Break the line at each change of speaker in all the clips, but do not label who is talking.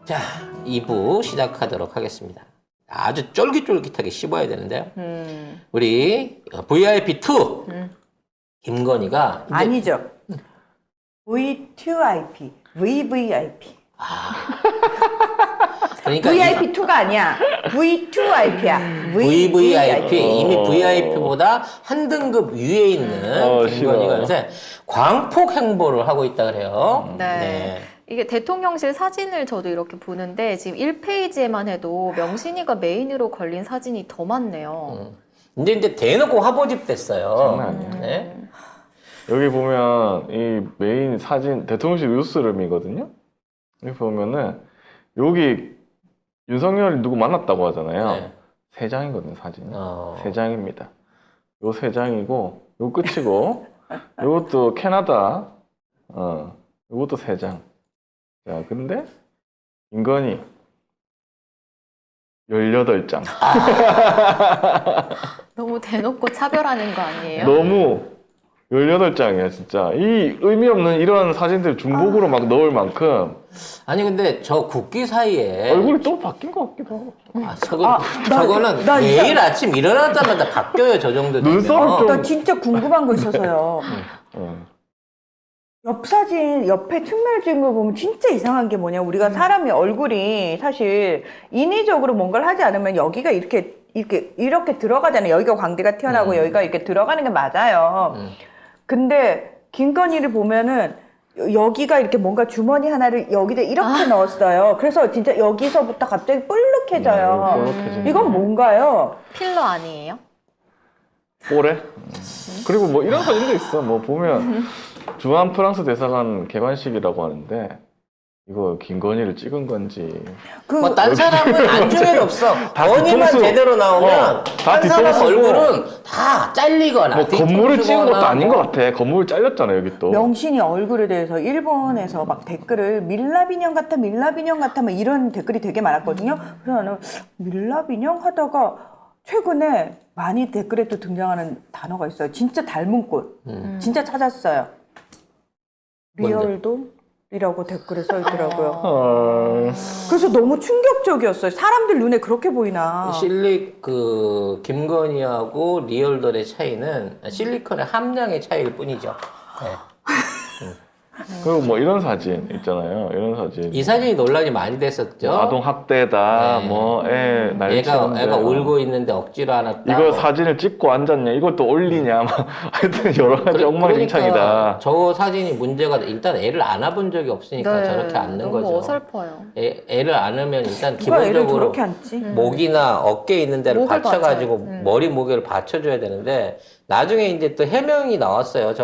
자, 2부 시작하도록 하겠습니다. 아주 쫄깃쫄깃하게 씹어야 되는데요. 우리 VIP2 김건희가 이제
아니죠. V2IP, VVIP.
그러니까
VIP2가 아니야. V2IP야.
VVIP 이미 VIP보다 한 등급 위에 있는 김건희가 요새 광폭 행보를 하고 있다 그래요.
네. 이게 대통령실 사진을 저도 이렇게 보는데 지금 1페이지에만 해도 명신이가 메인으로 걸린 사진이 더 많네요.
근데 이제 대놓고 화보집 됐어요.
장난 아니에요.
네.
여기 보면 이 메인 사진 대통령실 뉴스룸이거든요. 여기 보면은 여기 윤석열이 누구 만났다고 하잖아요.
네.
세 장이거든요, 사진이. 세 장입니다. 요 세 장이고 요 끝이고 요것도 캐나다. 요것도 세 장. 자, 근데 김건희 18장.
너무 대놓고 차별하는 거 아니에요?
너무 18장이야, 진짜. 이 의미 없는 이런 사진들 중복으로 막 넣을 만큼
아니 근데 저 국기 사이에
얼굴이 또 바뀐 것 같기도 하고.
저거는
나
매일 아침 일어나자마자 바뀌어요. 저 정도 되면.
눈썹을 좀-
나 진짜 궁금한 거 있어서요. 옆 사진, 옆에 측면을 찍은 걸 보면 진짜 이상한 게 뭐냐. 우리가 사람이 얼굴이 사실 인위적으로 뭔가를 하지 않으면 여기가 이렇게 들어가잖아요. 여기가 광대가 튀어나오고 여기가 이렇게 들어가는 게 맞아요. 근데 김건희를 보면은 여기가 이렇게 뭔가 주머니 하나를 여기다 이렇게 넣었어요. 그래서 진짜 여기서부터 갑자기 볼록해져요.
볼록해지는
이건 뭔가요?
필러 아니에요?
뽀래? 그리고 뭐 이런 사진도 있어. 뭐 보면 주한 프랑스 대사관 개관식이라고 하는데 이거 김건희를 찍은 건지
뭐 딴 사람은 안중에는 없어.
다
건희만
뒤통수.
제대로 나오면
다
딴 사람
뒤통수고.
얼굴은 다 잘리거나
뭐 건물을 찍은 것도
뒤통수거나
아닌
뭐.
것 같아. 건물 잘렸잖아 여기 또.
명신이 얼굴에 대해서 일본에서 막 댓글을 밀랍인형 같아 막 이런 댓글이 되게 많았거든요. 그래서 나는 밀랍인형 하다가 최근에 많이 댓글에 또 등장하는 단어가 있어요. 진짜 닮은 꼴. 진짜 찾았어요. 리얼돔이라고 댓글에 써 있더라고요. 그래서 너무 충격적이었어요. 사람들 눈에 그렇게 보이나.
김건희하고 리얼돌의 차이는 실리콘의 함량의 차이일 뿐이죠. 네.
그리고 뭐 이런 사진 있잖아요. 이런 사진.
이 사진이 논란이 많이 됐었죠.
아동 학대다.
네.
뭐 애 날치는데.
애가 울고 있는데 억지로 안았다.
이거 사진을 찍고 앉았냐? 이것도 올리냐? 막 하여튼 여러 가지 엉망진창이다.
그러니까 저 사진이 문제가 일단 애를 안아본 적이 없으니까 저렇게 앉는
너무
거죠.
어설퍼요.
애를 안으면 일단
누가 애를
기본적으로
저렇게 앉지?
목이나 어깨에 있는 데를
목을
받쳐가지고
받쳐요.
머리 무게를 받쳐줘야 되는데 나중에 이제 또 해명이 나왔어요.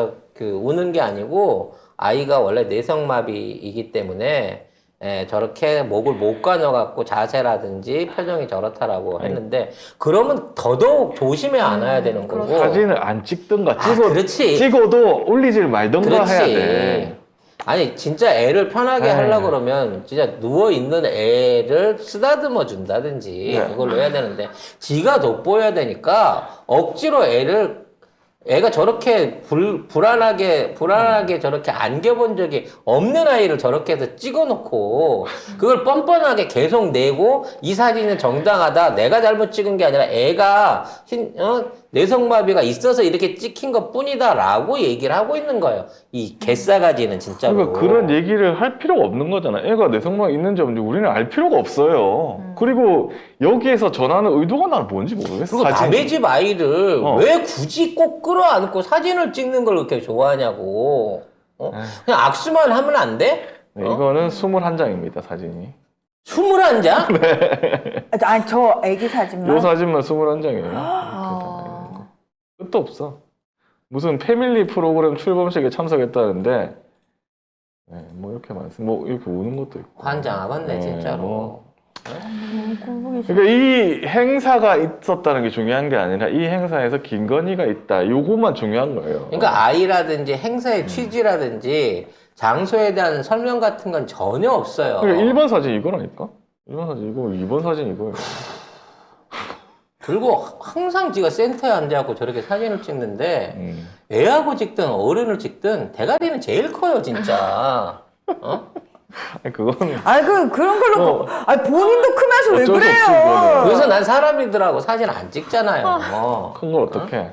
우는 게 아니고 아이가 원래 내성마비이기 때문에 저렇게 목을 못 가눠갖고 자세라든지 표정이 저렇다라고 했는데 그러면 더더욱 조심해 안아야 되는 거고.
사진을 안 찍든가
그렇지.
찍어도 올리질 말든가
그렇지.
해야 돼.
아니 진짜 애를 편하게 하려고 그러면 진짜 누워있는 애를 쓰다듬어 준다든지 그걸로 해야 되는데 지가 돋보여야 되니까 억지로 애가 저렇게 불안하게 저렇게 안겨본 적이 없는 아이를 저렇게 해서 찍어놓고 그걸 뻔뻔하게 계속 내고 이 사진은 정당하다. 내가 잘못 찍은 게 아니라 애가 내성마비가 있어서 이렇게 찍힌 것 뿐이다라고 얘기를 하고 있는 거예요. 이 개싸가지는 진짜로.
그러니까 그런 얘기를 할 필요가 없는 거잖아. 애가 내성마비 있는지 없는지 우리는 알 필요가 없어요. 그리고 여기에서 전하는 의도가 나는 뭔지 모르겠어.
그리고 남의 집 아이를
어.
왜 굳이 꼭 끌어안고 사진을 찍는 걸 그렇게 좋아하냐고. 그냥 악수만 하면 안 돼?
네, 이거는 21장입니다, 사진이.
21장?
아니 저 애기 사진만.
이 사진만 21장이에요. 끝도 없어. 무슨 패밀리 프로그램 출범식에 참석했다는데, 네, 뭐 이렇게 많습니다. 뭐 이렇게 우는 것도 있고.
환장하겠네,
네,
진짜로.
뭐. 그러니까 이 행사가 있었다는 게 중요한 게 아니라 이 행사에서 김건희가 있다. 요것만 중요한 거예요.
그러니까 아이라든지 행사의 취지라든지 장소에 대한 설명 같은 건 전혀 없어요.
그러니까 1번 사진 이거라니까? 1번 사진 이거, 2번 사진 이거예요.
그리고 항상 지가 센터에 앉아갖고 저렇게 사진을 찍는데 애하고 찍든 어른을 찍든 대가리는 제일 커요, 진짜. 어?
아니, 그거는
그런 걸로 본인도 크면서 왜
어쩔 수 없지,
그래요?
그거는.
그래서 난 사람들하고 사진 안 찍잖아요.
큰 걸 어떡해.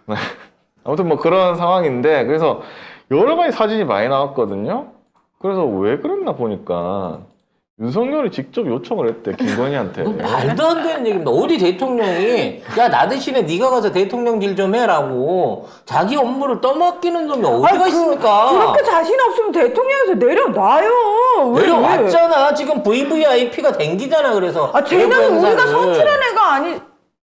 네. 아무튼 뭐 그런 상황인데 그래서 여러 가지 사진이 많이 나왔거든요. 그래서 왜 그랬나 보니까 윤석열이 직접 요청을 했대 김건희한테.
말도 안 되는 얘기입니다. 어디 대통령이 야 나 대신에 네가 가서 대통령 일 좀 해라고 자기 업무를 떠맡기는 놈이 어디가 있습니까?
그렇게 자신 없으면 대통령에서 내려놔요. 왜?
내려왔잖아. 지금 VVIP가 댕기잖아. 그래서
쟤는
외부
우리가
행사를.
선출한 애가 아니.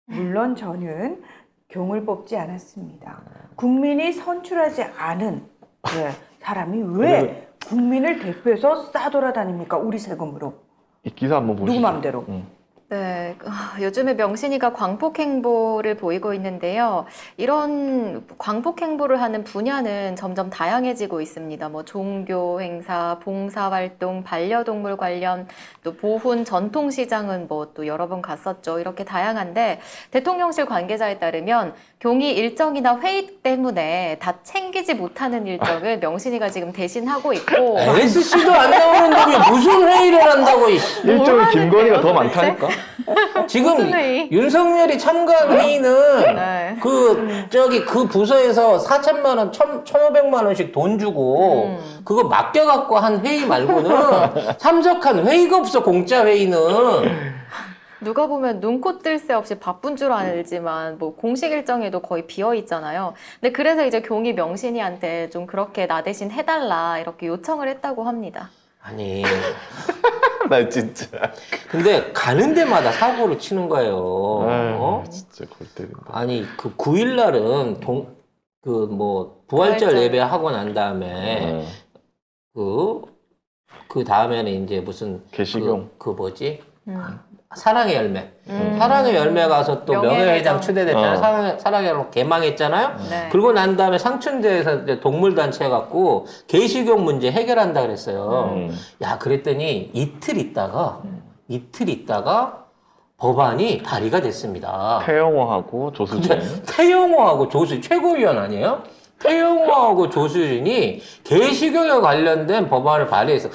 물론 저는 경을 뽑지 않았습니다. 국민이 선출하지 않은 사람이 왜 국민을 대표해서 싸돌아다닙니까? 우리 세금으로.
이 기사 한번 보시죠.
누구 맘대로.
네, 요즘에 명신이가 광폭 행보를 보이고 있는데요. 이런 광폭 행보를 하는 분야는 점점 다양해지고 있습니다. 뭐 종교 행사, 봉사활동, 반려동물 관련, 또 보훈 전통시장은 뭐 또 여러 번 갔었죠. 이렇게 다양한데 대통령실 관계자에 따르면 경위 일정이나 회의 때문에 다 챙기지 못하는 일정을 명신이가 지금 대신하고 있고
NSC도 안 나오는 놈이 무슨 회의를 한다고
일종의 김건희가 더
도대체?
많다니까.
지금
무슨 회의?
윤석열이 참가한 회의는
네.
그 부서에서 4천만 원, 1,500만 원씩 돈 주고 그거 맡겨갖고 한 회의 말고는 참석한 회의가 없어. 공짜 회의는.
누가 보면 눈코 뜰 새 없이 바쁜 줄 알지만 뭐 공식 일정에도 거의 비어 있잖아요. 근데 그래서 이제 경위 명신이한테 좀 그렇게 나 대신 해달라 이렇게 요청을 했다고 합니다.
아니
나 진짜.
근데 가는 데마다 사고를 치는 거예요. 어?
진짜 골 때린다.
아니 그 9일 날은 부활절 예배 하고 난 다음에 그 다음에는 이제 무슨
개시경.
그 뭐지?
음.
사랑의 열매. 사랑의 열매 가서 또
명예회장.
명예회장 추대됐잖아요. 사랑의 열매 개망했잖아요.
네.
그러고 난 다음에 상춘대에서 이제 동물단체 갖고 개시경 문제 해결한다 그랬어요. 야, 그랬더니 이틀 있다가 법안이 발의가 됐습니다.
태영호하고 조수진.
태영호하고 조수 최고위원 아니에요? 태영호하고 조수진이 개시경에 관련된 법안을 발의해서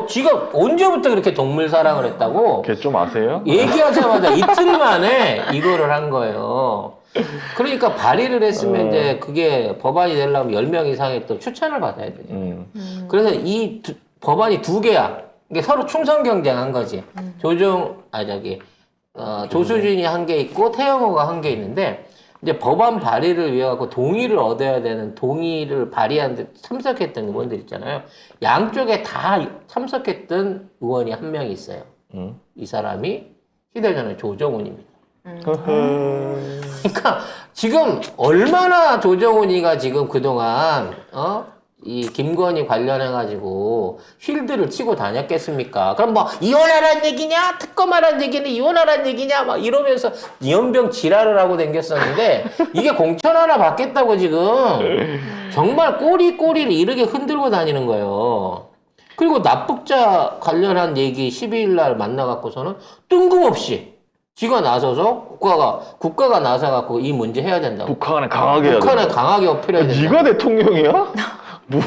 지가 언제부터 그렇게 동물 사랑을 했다고
걔 좀 아세요?
얘기하자마자 이틀 만에 이거를 한 거예요. 그러니까 발의를 했으면 이제 그게 법안이 되려면 10명 이상의 또 추천을 받아야 되죠. 그래서 법안이 두 개야. 이게 서로 충성 경쟁한 거지. 조수진이 한 개 있고 태영호가 한 개 있는데 이제 법안 발의를 위해 갖고 동의를 얻어야 되는 동의를 발의하는데 참석했던 의원들 있잖아요. 양쪽에 다 참석했던 의원이 한 명 있어요. 이 사람이 휴대전화 조정훈입니다. 그러니까 지금 얼마나 조정훈이가 지금 그동안 이 김건희 관련해가지고 쉴드를 치고 다녔겠습니까? 그럼 뭐 이혼하라는 얘기냐? 특검하라는 얘기는 이혼하라는 얘기냐? 막 이러면서 연병 지랄을 하고 댕겼었는데 이게 공천 하나 받겠다고 지금 정말 꼬리를 이렇게 흔들고 다니는 거예요. 그리고 납북자 관련한 얘기 12일 날 만나갖고서는 뜬금없이 지가 나서서 국가가 나서갖고 이 문제 해야 된다고.
북한에 강하게 해야
북한에
된다.
강하게 어필해야 된다.
네가 대통령이야? 뭐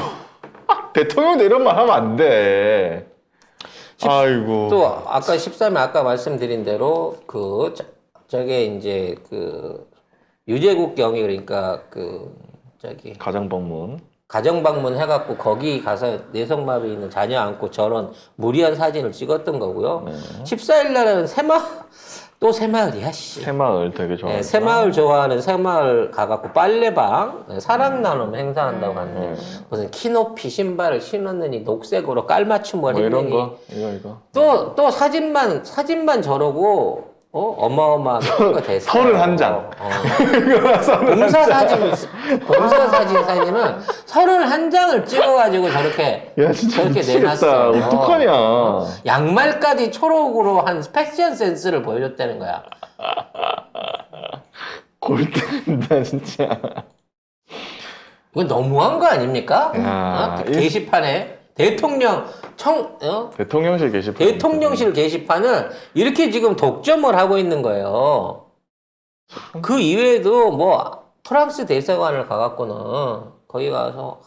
대통령도 이런 말 하면 안 돼. 아이고.
또 아까 13일 아까 말씀드린 대로 저게 이제 유재국 경위 그러니까
가정 방문.
가정 방문 해갖고 거기 가서 내성마비 있는 자녀 안고 저런 무리한 사진을 찍었던 거고요. 14일 날은 또 새마을이야, 씨.
새마을 되게 좋아해.
네, 새마을 좋아하는 새마을 가갖고 빨래방 사랑 나눔 행사한다고 하는데 무슨 키높이 신발을 신었느니 녹색으로 깔맞춤을
뭐 이런
했느니
거 이거.
또 사진만 저러고 어마어마하게 가 됐어.
31장.
봉사 사진은 31장을 찍어가지고
야 진짜
저렇게
미치겠다.
내놨어.
어떡하냐.
양말까지 초록으로 한 패션 센스를 보여줬다는 거야.
골 때린다 진짜.
이건 너무한 거 아닙니까?
야,
게시판에
대통령실 게시판.
대통령실 게시판을 이렇게 지금 독점을 하고 있는 거예요. 그 이외에도 뭐 프랑스 대사관을 가갖고는 거기 가서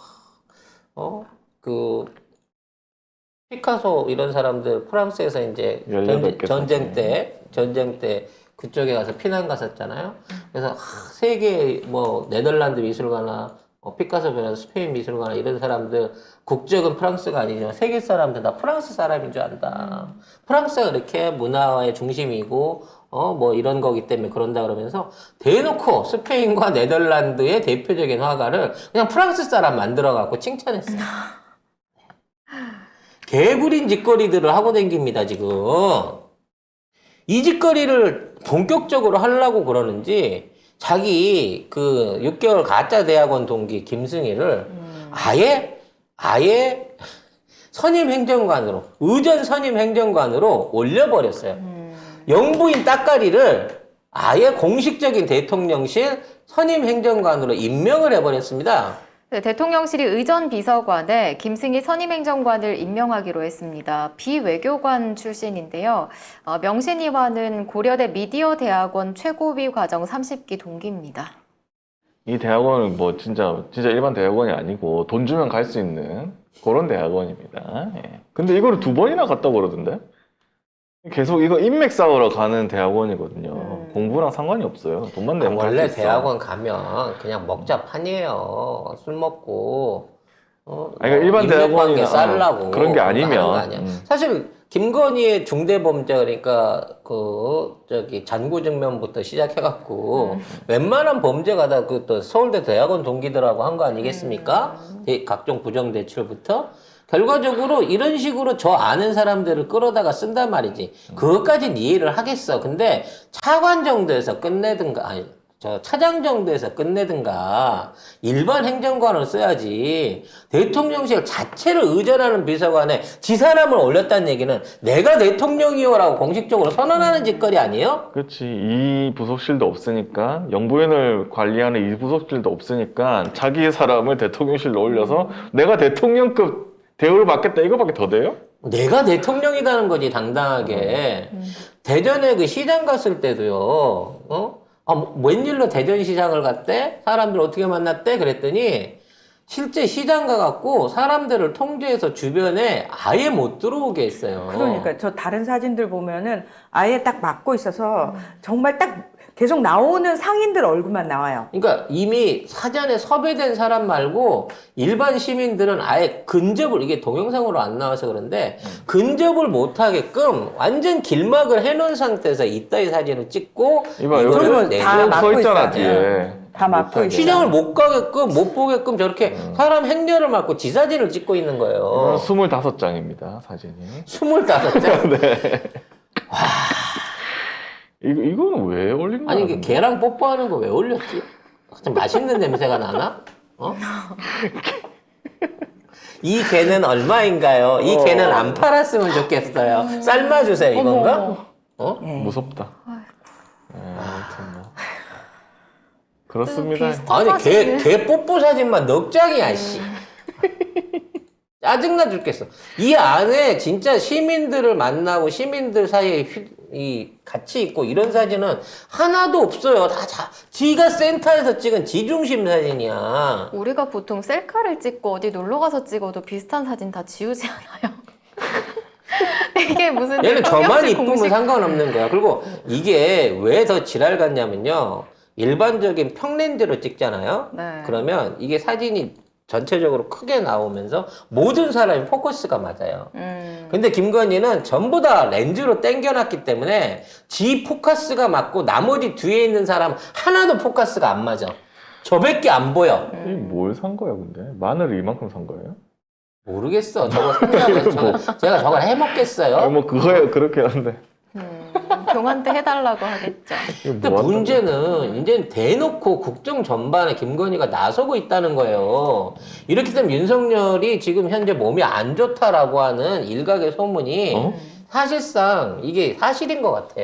피카소 이런 사람들 프랑스에서 이제
18개
전쟁 때 그쪽에 가서 피난 갔었잖아요. 그래서 세계 뭐 네덜란드 미술가나 피카소 비롯한 스페인 미술가나 이런 사람들 국적은 프랑스가 아니지만 세계 사람들 다 프랑스 사람인 줄 안다. 프랑스가 그렇게 문화의 중심이고 뭐 이런 거기 때문에 그런다 그러면서 대놓고 스페인과 네덜란드의 대표적인 화가를 그냥 프랑스 사람 만들어 갖고 칭찬했어요. 개구린 짓거리들을 하고 다닙니다, 지금. 이 짓거리를 본격적으로 하려고 그러는지 자기 그 6개월 가짜 대학원 동기 김승희를 아예 선임 행정관으로, 의전 선임 행정관으로 올려버렸어요. 영부인 따까리를 아예 공식적인 대통령실 선임 행정관으로 임명을 해버렸습니다.
네, 대통령실이 의전 비서관에 김승희 선임행정관을 임명하기로 했습니다. 비외교관 출신인데요. 명신이와는 고려대 미디어대학원 최고위 과정 30기 동기입니다.
이 대학원은 뭐 진짜 일반 대학원이 아니고 돈 주면 갈 수 있는 그런 대학원입니다. 예. 근데 이거를 2번이나 갔다고 그러던데? 계속 이거 인맥 쌓으러 가는 대학원이거든요. 공부랑 상관이 없어요. 돈만 내면 갈 수
원래
있어.
대학원 가면 그냥 먹자 판이에요. 술 먹고
그러니까 일반 대학원이나
쌀라고
그런 게
하는 거
아니면
아니야. 사실 김건희의 중대범죄 그러니까 잔고증명부터 시작해갖고 웬만한 범죄가 다 그 또 서울대 대학원 동기들하고 한 거 아니겠습니까? 각종 부정대출부터 결과적으로 이런 식으로 저 아는 사람들을 끌어다가 쓴단 말이지. 그것까진 이해를 하겠어. 근데 차관 정도에서 끝내든가, 차장 정도에서 끝내든가, 일반 행정관을 써야지. 대통령실 자체를 의전하는 비서관에 지 사람을 올렸다는 얘기는 내가 대통령이요라고 공식적으로 선언하는 짓거리 아니에요?
그렇지. 이 부속실도 없으니까 영부인을 관리하는 이 부속실도 없으니까 자기 사람을 대통령실로 올려서 내가 대통령급 대우를 받겠다 이거밖에 더 돼요?
내가 대통령이라는 거지, 당당하게. 대전에 그 시장 갔을 때도요, 웬일로 대전시장을 갔대? 사람들 어떻게 만났대? 그랬더니, 실제 시장 가갖고 사람들을 통제해서 주변에 아예 못 들어오게 했어요.
그러니까 저 다른 사진들 보면은 아예 딱 막고 있어서 정말 딱 계속 나오는 상인들 얼굴만 나와요.
그러니까 이미 사전에 섭외된 사람 말고 일반 시민들은 아예 근접을, 이게 동영상으로 안 나와서 그런데 근접을 못하게끔 완전 길막을 해놓은 상태에서 이따위 사진을 찍고
이봐,
이거를
여기 다
내고
서 있잖아,
있어요.
뒤에.
다 막고 있어요.
시장을 못 가게끔 못 보게끔 저렇게 사람 행렬을 막고 지 사진을 찍고 있는 거예요.
25장입니다, 사진이.
25장?
네. 이거는 왜 올린 거야?
아니 이게 개랑 뽀뽀하는 거 왜 올렸지? 좀 맛있는 냄새가 나나? 이 개는 얼마인가요? 이 개는 안 팔았으면 좋겠어요. 삶아주세요, 이건가?
무섭다. 네, 아무튼 뭐. 그렇습니다.
아니, 개 뽀뽀 사진만 넉 장이야, 씨. 짜증나 죽겠어. 이 안에 진짜 시민들을 만나고 시민들 사이에 같이 있고 이런 사진은 하나도 없어요. 다 지가 센터에서 찍은 지중심 사진이야.
우리가 보통 셀카를 찍고 어디 놀러 가서 찍어도 비슷한 사진 다 지우지 않아요? 이게 무슨
얘는 저만
대통령실
이쁘면
공식-
상관없는 거야. 그리고 이게 왜 더 지랄 같냐면요. 일반적인 평렌즈로 찍잖아요.
네.
그러면 이게 사진이 전체적으로 크게 나오면서 모든 사람이 포커스가 맞아요. 근데 김건희는 전부 다 렌즈로 당겨놨기 때문에 지 포커스가 맞고 나머지 뒤에 있는 사람 하나도 포커스가 안 맞아. 저밖에 안 보여.
이 뭘 산 거야, 근데? 마늘을 이만큼 산 거예요?
모르겠어. 저거 산다고 제가 저걸 해먹겠어요?
아니, 뭐, 그거야, 그렇긴 한데.
경한 때 해달라고 하겠죠.
이거
근데
뭐 한다고?
문제는 이제 대놓고 국정 전반에 김건희가 나서고 있다는 거예요. 이렇게 되면 윤석열이 지금 현재 몸이 안 좋다라고 하는 일각의 소문이 사실상 이게 사실인 것 같아.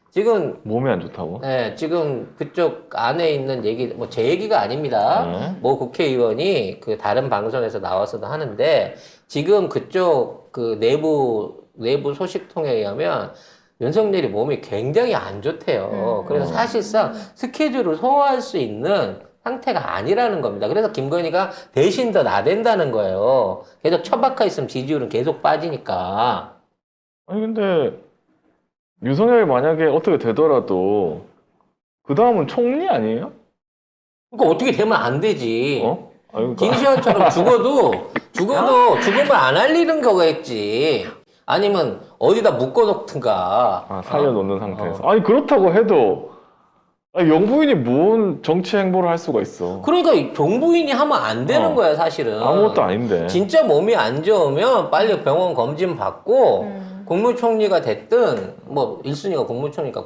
지금
몸이 안 좋다고?
네, 지금 그쪽 안에 있는 얘기, 뭐 제 얘기가 아닙니다. 뭐 국회의원이 그 다른 방송에서 나와서도 하는데 지금 그쪽 그 내부 소식통에 의하면 윤석열이 몸이 굉장히 안 좋대요. 그래서 사실상 스케줄을 소화할 수 있는 상태가 아니라는 겁니다. 그래서 김건희가 대신 더 나댄다는 거예요. 계속 처박혀 있으면 지지율은 계속 빠지니까.
아니 근데 윤석열이 만약에 어떻게 되더라도 그 다음은 총리 아니에요?
그러니까 어떻게 되면 안 되지.
어? 아니, 그러니까.
김시환처럼 죽으면 안 알리는 거겠지. 아니면 어디다 묶어놓든가.
살려놓는 상태에서. 아니 그렇다고 해도 아니, 영부인이 뭔 정치 행보를 할 수가 있어.
그러니까 정부인이 하면 안 되는 거야, 사실은.
아무것도 아닌데.
진짜 몸이 안 좋으면 빨리 병원 검진 받고 국무총리가 됐든 뭐 1순위가 국무총리니까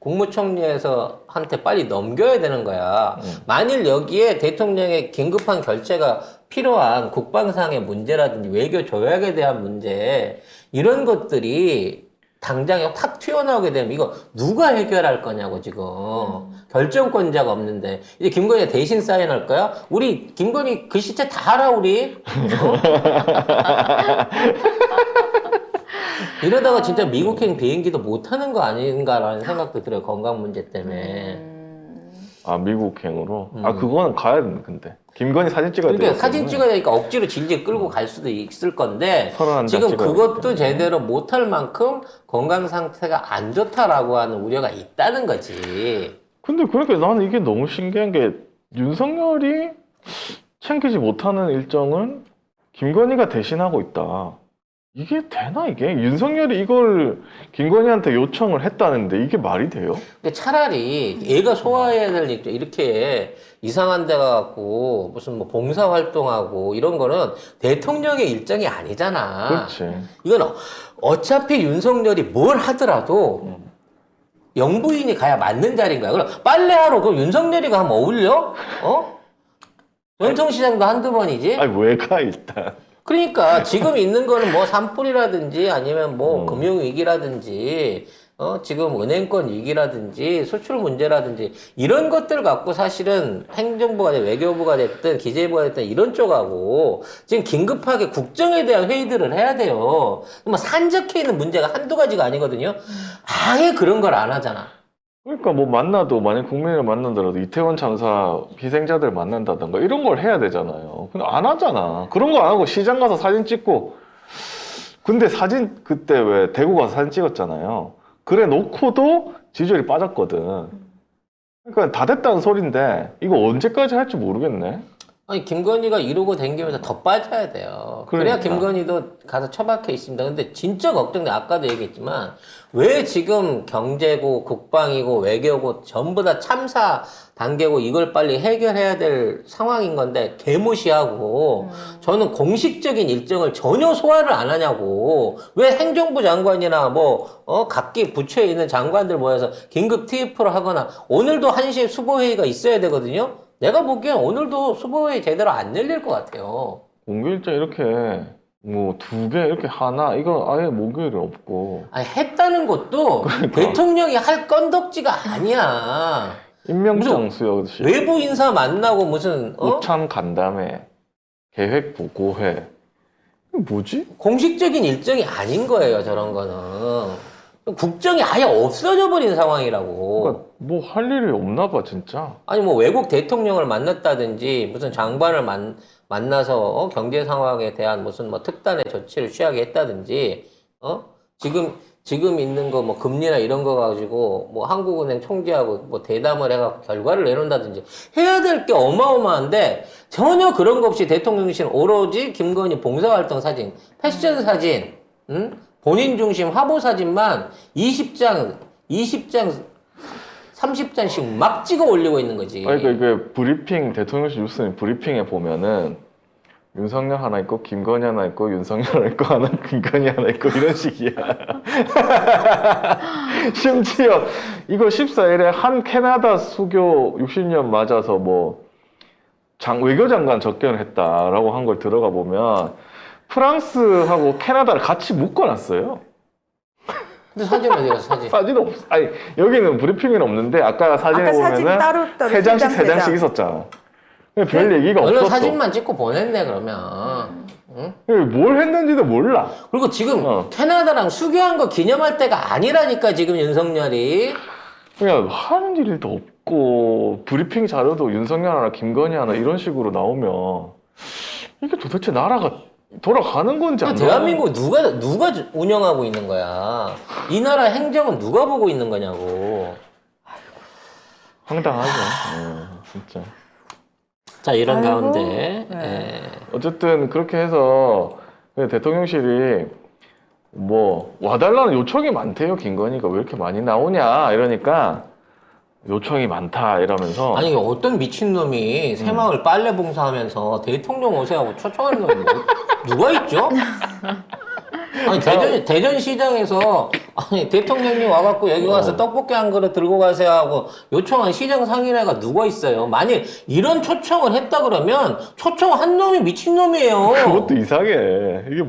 국무총리에서 한테 빨리 넘겨야 되는 거야. 만일 여기에 대통령의 긴급한 결재가 필요한 국방상의 문제라든지 외교 조약에 대한 문제 이런 것들이 당장에 확 튀어나오게 되면 이거 누가 해결할 거냐고 지금 결정권자가 없는데 이제 김건희가 대신 사인할 거야? 우리 김건희 그 시체 다 알아 우리? 이러다가 진짜 미국행 비행기도 못 타는 거 아닌가라는 생각도 들어요. 건강 문제 때문에.
아 미국행으로? 아 그거는 가야 되는 근데 김건희 사진 찍어야 돼.
그러니까 사진 찍어야 되니까 억지로 질질 끌고 갈 수도 있을 건데
31장
지금
찍어야
그것도
되기 때문에.
제대로 못할 만큼 건강 상태가 안 좋다라고 하는 우려가 있다는 거지.
근데 그러니까 나는 이게 너무 신기한 게 윤석열이 챙기지 못하는 일정은 김건희가 대신하고 있다. 이게 되나 이게? 윤석열이 이걸 김건희한테 요청을 했다는데 이게 말이 돼요?
근데 차라리 얘가 소화해야 될 일, 이렇게 이상한 데 가갖고 무슨 뭐 봉사활동하고 이런 거는 대통령의 일정이 아니잖아.
그렇지.
이건 어차피 윤석열이 뭘 하더라도 영부인이 가야 맞는 자리인 거야. 그럼 빨래하러 그럼 윤석열이 가면 어울려? 어? 전통시장도 한두 번이지?
아니 왜 가 일단?
그러니까 지금 있는 거는 뭐 산불이라든지 아니면 뭐 금융위기라든지 지금 은행권 위기라든지 수출 문제라든지 이런 것들 갖고 사실은 행정부가 됐든 외교부가 됐든 기재부가 됐든 이런 쪽하고 지금 긴급하게 국정에 대한 회의들을 해야 돼요. 뭐 산적해 있는 문제가 한두 가지가 아니거든요. 아예 그런 걸 안 하잖아.
그러니까 뭐 만나도 만약 국민을 만난다라도 이태원 참사 희생자들 만난다던가 이런 걸 해야 되잖아요. 근데 안 하잖아. 그런 거 안 하고 시장 가서 사진 찍고. 근데 사진 그때 왜 대구 가서 사진 찍었잖아요. 그래 놓고도 지지율이 빠졌거든. 그러니까 다 됐다는 소린데 이거 언제까지 할지 모르겠네.
아니 김건희가 이러고 댕기면서 더 빠져야 돼요. 그래야
그러니까.
김건희도 가서 처박혀 있습니다. 근데 진짜 걱정돼. 아까도 얘기했지만 왜 지금 경제고 국방이고 외교고 전부 다 참사 단계고 이걸 빨리 해결해야 될 상황인 건데 개무시하고 저는 공식적인 일정을 전혀 소화를 안 하냐고. 왜 행정부 장관이나 각기 부처에 있는 장관들 모여서 긴급 TF를 하거나 오늘도 1시에 수보회의가 있어야 되거든요. 내가 보기엔 오늘도 수보회의 제대로 안 열릴 것 같아요.
공교일장 이렇게 뭐 2개 이렇게 하나 이거 아예 목요일은 없고
아니 했다는 것도 대통령이 할 건덕지가 아니야.
임명장 수여시
외부 인사 만나고 무슨
우참 간담회 계획 보고회 이게 뭐지?
공식적인 일정이 아닌 거예요. 저런 거는 국정이 아예 없어져 버린 상황이라고.
그러니까 뭐 할 일이 없나 봐 진짜.
아니 뭐 외국 대통령을 만났다든지 무슨 장관을 만나서 경제 상황에 대한 무슨 뭐 특단의 조치를 취하게 했다든지 지금 있는 거 뭐 금리나 이런 거 가지고 뭐 한국은행 총재하고 뭐 대담을 해갖고 결과를 내놓는다든지 해야 될 게 어마어마한데 전혀 그런 거 없이 대통령실은 오로지 김건희 봉사활동 사진, 패션 사진, 본인 중심 화보 사진만 20장 30장씩 막 찍어 올리고 있는 거지.
아니, 그러니까 이게 브리핑 대통령실 뉴스 브리핑에 보면은 윤석열 하나 있고 김건희 하나 있고 윤석열 하나 있고 하나 김건희 하나 있고 이런 식이야. 심지어 이거 14일에 한 캐나다 수교 60년 맞아서 뭐 외교장관 접견을 했다라고 한 걸 들어가 보면 프랑스하고 캐나다를 같이 묶어놨어요.
근데 사진 어디 갔어, 사진?
사진 없어. 아니 여기는 브리핑은 없는데 아까 사진에
아까 사진
보면은
따로
세 장씩
세 장.
있었잖아. 별 얘기가
얼른
없었어.
사진만 찍고 보냈네 그러면. 응?
뭘 했는지도 몰라.
그리고 지금 캐나다랑 수교한 거 기념할 때가 아니라니까 지금 윤석열이.
그냥 하는 일도 있고 브리핑 자료도 윤석열 하나 김건희 하나 이런 식으로 나오면 이게 도대체 나라가 돌아가는 건지 안
대한민국 누가 운영하고 있는 거야? 이 나라 행정은 누가 보고 있는 거냐고.
황당하죠. 진짜.
자, 이런
아이고,
가운데
네.
어쨌든 그렇게 해서 대통령실이 뭐 와달라는 요청이 많대요. 김건희가 왜 이렇게 많이 나오냐 이러니까 요청이 많다 이러면서
아니 어떤 미친놈이 새마을 빨래 봉사하면서 대통령 오세하고 초청하는 놈이 누가 있죠? 아니 대전시장에서 아니 대통령님 와갖고 여기 와서 떡볶이 한 그릇 들고 가세요 하고 요청한 시장 상인회가 누가 있어요? 만약 이런 초청을 했다 그러면 초청한 놈이 미친놈이에요.
그것도 이상해. 이게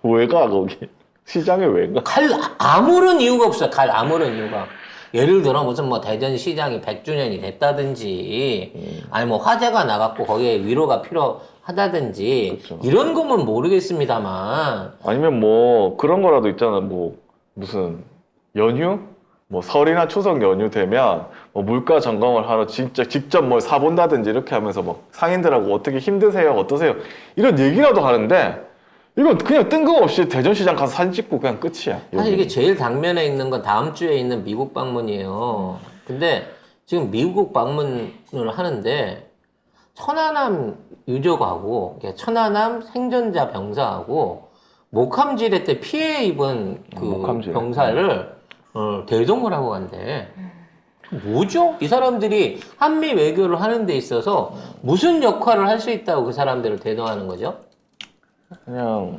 왜 가 거기 시장에 왜 가?
갈 아무런 이유가 없어요. 갈 아무런 이유가. 예를 들어 무슨 뭐 대전시장이 100주년이 됐다든지 아니 뭐 화재가 나갖고 거기에 위로가 필요하다든지
그렇죠.
이런 거면 모르겠습니다만
아니면 뭐 그런 거라도 있잖아. 뭐 무슨 연휴? 뭐 설이나 추석 연휴 되면 뭐 물가 점검을 하러 진짜 직접 뭘 사본다든지 이렇게 하면서 막 상인들하고 어떻게 힘드세요? 어떠세요? 이런 얘기라도 하는데 이건 그냥 뜬금없이 대전시장 가서 사진 찍고 그냥 끝이야.
사실 이게 제일 당면에 있는 건 다음 주에 있는 미국 방문이에요. 근데 지금 미국 방문을 하는데 천안함 유족하고 천안함 생존자 병사하고 목함지뢰 때 피해 입은 그
목함지뢰.
병사를 대동을 하고 간대. 뭐죠? 이 사람들이 한미 외교를 하는 데 있어서 무슨 역할을 할 수 있다고 그 사람들을 대동하는 거죠?
그냥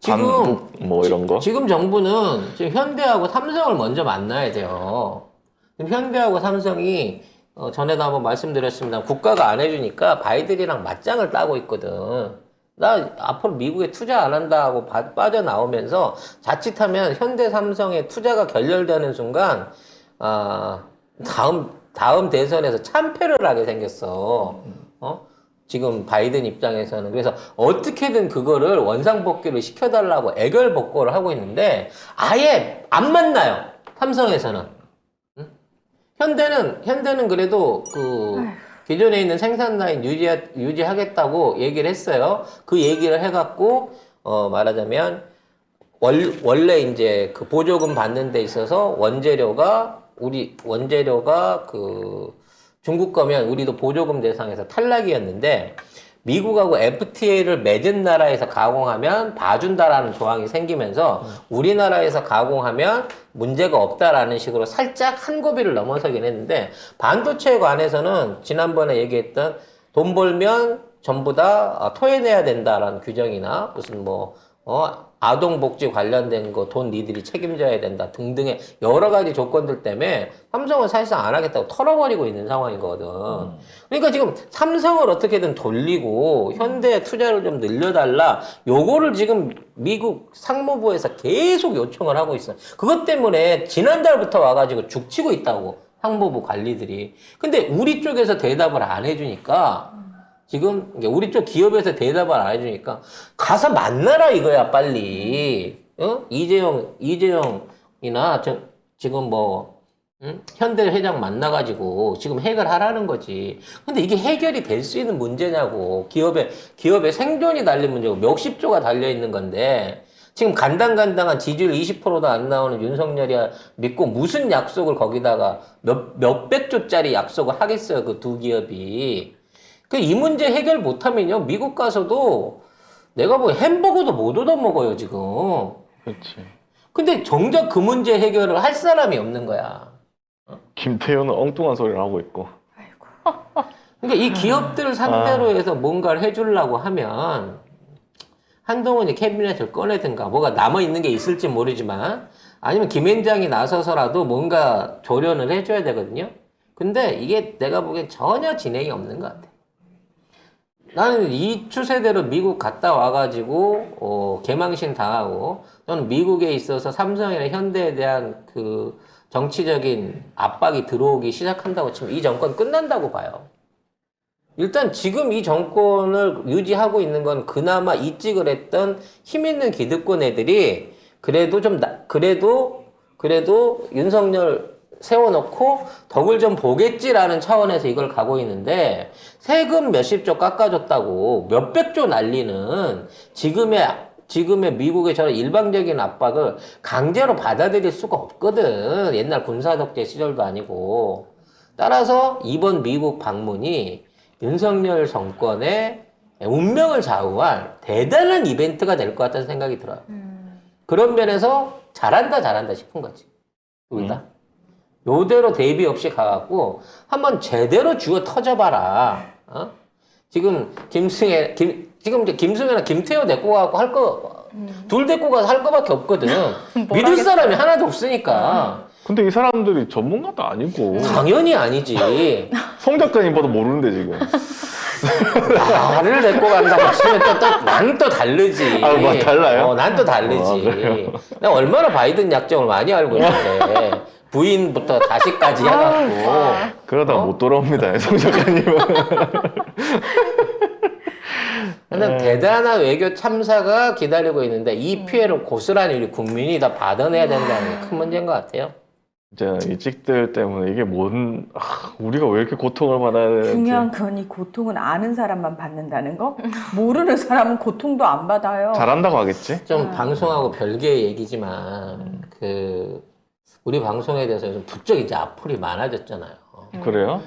지금
반북 뭐 이런 거.
지금 정부는 지금 현대하고 삼성을 먼저 만나야 돼요. 지금 현대하고 삼성이 전에도 한번 말씀드렸습니다. 국가가 안 해주니까 바이든이랑 맞짱을 따고 있거든. 나 앞으로 미국에 투자 안 한다 하고 빠져나오면서 자칫하면 현대 삼성의 투자가 결렬되는 순간 다음 대선에서 참패를 하게 생겼어. 지금 바이든 입장에서는. 그래서 어떻게든 그거를 원상복귀를 시켜달라고 애결복고를 하고 있는데 아예 안 만나요. 삼성에서는. 현대는 그래도 그 기존에 있는 생산 라인 유지하겠다고 얘기를 했어요. 그 얘기를 해갖고 말하자면 원래 이제 그 보조금 받는 데 있어서 원재료가 그 중국 거면 우리도 보조금 대상에서 탈락이었는데 미국하고 FTA를 맺은 나라에서 가공하면 봐준다라는 조항이 생기면서 우리나라에서 가공하면 문제가 없다라는 식으로 살짝 한 고비를 넘어서긴 했는데 반도체에 관해서는 지난번에 얘기했던 돈 벌면 전부 다 토해내야 된다라는 규정이나 무슨 아동복지 관련된 거 돈 니들이 책임져야 된다 등등의 여러 가지 조건들 때문에 삼성은 사실상 안 하겠다고 털어버리고 있는 상황이거든. 그러니까 지금 삼성을 어떻게든 돌리고 현대에 투자를 좀 늘려달라. 요거를 지금 미국 상무부에서 계속 요청을 하고 있어. 그것 때문에 지난달부터 와가지고 죽치고 있다고 상무부 관리들이. 근데 우리 쪽에서 대답을 안 해주니까 지금 우리 쪽 기업에서 대답을 안 해주니까 가서 만나라 이거야 빨리. 이재용이나 지금 현대 회장 만나가지고 지금 해결하라는 거지. 근데 이게 해결이 될 수 있는 문제냐고. 기업의 생존이 달린 문제고 몇십조가 달려 있는 건데 지금 간당간당한 지지율 20%도 안 나오는 윤석열이 믿고 무슨 약속을 거기다가 몇백조짜리 약속을 하겠어요 그 두 기업이. 이 문제 해결 못하면요 미국 가서도 내가 햄버거도 못 얻어먹어요 지금.
그렇지.
근데 정작 그 문제 해결을 할 사람이 없는 거야.
김태효는 엉뚱한 소리를 하고 있고.
그러니까 이 기업들을 상대로 해서 뭔가를 해주려고 하면 한동훈이 캐비넷을 꺼내든가 뭐가 남아있는 게 있을지 모르지만 아니면 김앤장이 나서서라도 뭔가 조련을 해줘야 되거든요. 근데 이게 내가 보기엔 전혀 진행이 없는 것 같아. 나는 이 추세대로 미국 갔다 와가지고 개망신 당하고 저는 미국에 있어서 삼성이나 현대에 대한 그 정치적인 압박이 들어오기 시작한다고 치면 이 정권 끝난다고 봐요. 일단 지금 이 정권을 유지하고 있는 건 그나마 이직을 했던 힘 있는 기득권 애들이 그래도 윤석열 세워놓고 덕을 좀 보겠지라는 차원에서 이걸 가고 있는데 세금 몇십조 깎아줬다고 몇백조 날리는 지금의 미국의 저런 일방적인 압박을 강제로 받아들일 수가 없거든. 옛날 군사독재 시절도 아니고. 따라서 이번 미국 방문이 윤석열 정권의 운명을 좌우할 대단한 이벤트가 될 것 같다는 생각이 들어요. 그런 면에서 잘한다 싶은 거지. 둘 다. 요대로 대비 없이 가갖고 한번 제대로 쥐어 터져봐라. 어? 지금 지금 이제 김승현이나 김태호 데리고 가고 할 거, 둘 데리고 가서 할 거밖에 없거든. 믿을 사람이 하나도 없으니까.
근데 이 사람들이 전문가도 아니고
당연히 아니지.
송 작가님 봐도 모르는데 지금.
나를 데리고 간다고 치면 나는 또 다르지.
아, 뭐 달라요?
난 또 다르지. 내가 얼마나 바이든 약정을 많이 알고 있는데. 부인부터 자식까지 해갖고.
그러다가 못 돌아옵니다, 송 작가님은.
근데 대단한 외교 참사가 기다리고 있는데 이 피해를 고스란히 우리 국민이 다 받아내야 된다는 게 큰 문제인 것 같아요.
진짜 이 찍들 때문에 이게 우리가 왜 이렇게 고통을 받아야 되는지.
중요한 건 이 고통은 아는 사람만 받는다는 거? 모르는 사람은 고통도 안 받아요.
잘한다고 하겠지?
좀 방송하고 별개의 얘기지만 우리 방송에 대해서 좀 부쩍 이제 악플이 많아졌잖아요.
그래요?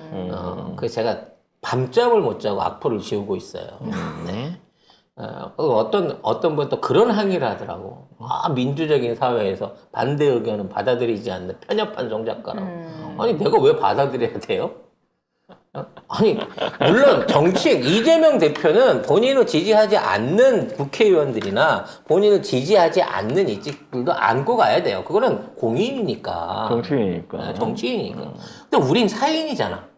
그래서 제가 밤잠을 못 자고 악플을 지우고 있어요. 네. 어떤 분 또 그런 항의를 하더라고. 민주적인 사회에서 반대 의견은 받아들이지 않는 편협한 정작가라고. 아니, 내가 왜 받아들여야 돼요? 아니, 물론 이재명 대표는 본인을 지지하지 않는 국회의원들이나 본인을 지지하지 않는 이직들도 안고 가야 돼요. 그거는 공인이니까.
정치인이니까.
네, 정치인이니까. 근데 우린 사인이잖아.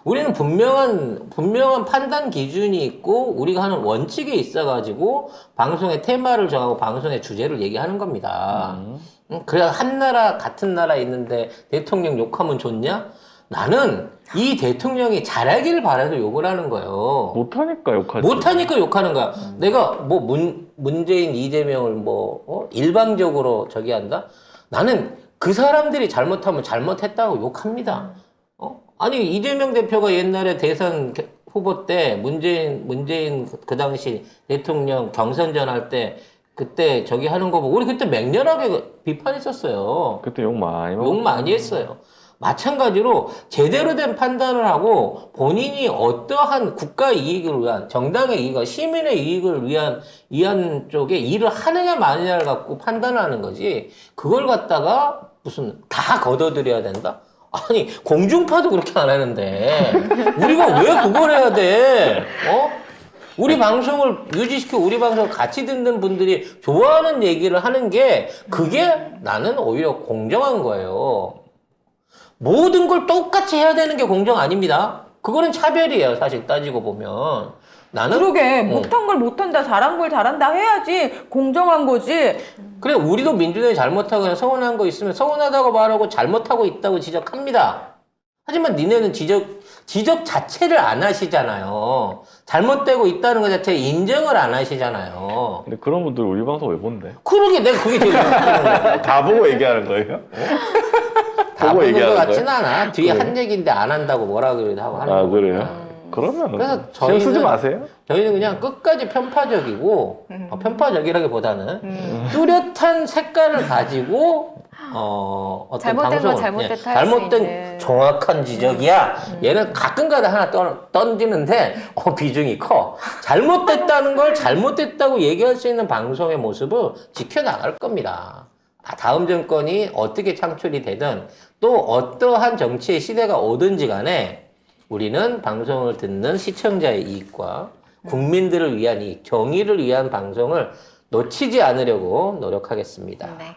우리는 분명한 판단 기준이 있고 우리가 하는 원칙에 있어가지고 방송의 테마를 정하고 방송의 주제를 얘기하는 겁니다. 그래야 한 나라 같은 나라에 있는데 대통령 욕하면 좋냐? 나는 이 대통령이 잘하기를 바라서 욕을 하는 거예요.
못하니까 욕하지.
못하니까 욕하는 거야. 내가 뭐 문재인, 이재명을 일방적으로 저기 한다? 나는 그 사람들이 잘못하면 잘못했다고 욕합니다. 아니, 이재명 대표가 옛날에 대선 후보 때 문재인 그 당시 대통령 경선전 할 때 그때 저기 하는 거 보고 우리 그때 맹렬하게 비판했었어요.
그때 욕 많이
욕 많이 했어요. 마찬가지로 제대로 된 판단을 하고 본인이 어떠한 국가 이익을 위한 정당의 이익, 시민의 이익을 위한 쪽에 일을 하느냐 마느냐를 갖고 판단을 하는 거지. 그걸 갖다가 무슨 다 걷어들여야 된다? 아니, 공중파도 그렇게 안 하는데 우리가 왜 그걸 해야 돼? 우리 방송을 유지시키고 우리 방송을 같이 듣는 분들이 좋아하는 얘기를 하는 게 그게 나는 오히려 공정한 거예요. 모든 걸 똑같이 해야 되는 게 공정 아닙니다. 그거는 차별이에요, 사실 따지고 보면. 나는
그러게 못한 걸 못한다, 잘한 걸 잘한다 해야지 공정한 거지.
그래, 우리도 민주당이 잘못하고 그냥 서운한 거 있으면 서운하다고 말하고 잘못하고 있다고 지적합니다. 하지만 니네는 지적 자체를 안 하시잖아요. 잘못되고 있다는 것 자체에 인정을 안 하시잖아요.
근데 그런 분들 우리 방송 왜 본대?
그러게 내가 그게 제일 웃기는 거야.
다 보고 얘기하는 거예요?
다
보고
보는 것
얘기하는
같지는 않아. 뒤에
그래요?
한 얘기인데 안 한다고 뭐라 그래도 하고 하는 거.
그래요? 그러면
그래서
신경 쓰지 마세요.
저희는 그냥 끝까지 편파적이고 편파적이라기보다는 뚜렷한 색깔을 가지고 어떤
잘못된 건
방송을
잘못됐다 할수
잘못된
있는.
정확한 지적이야. 얘는 가끔가다 하나 던지는데 비중이 커. 잘못됐다는 걸 잘못됐다고 얘기할 수 있는 방송의 모습을 지켜나갈 겁니다. 다음 정권이 어떻게 창출이 되든 또 어떠한 정치의 시대가 오든지 간에 우리는 방송을 듣는 시청자의 이익과 국민들을 위한 이익, 정의를 위한 방송을 놓치지 않으려고 노력하겠습니다.
네.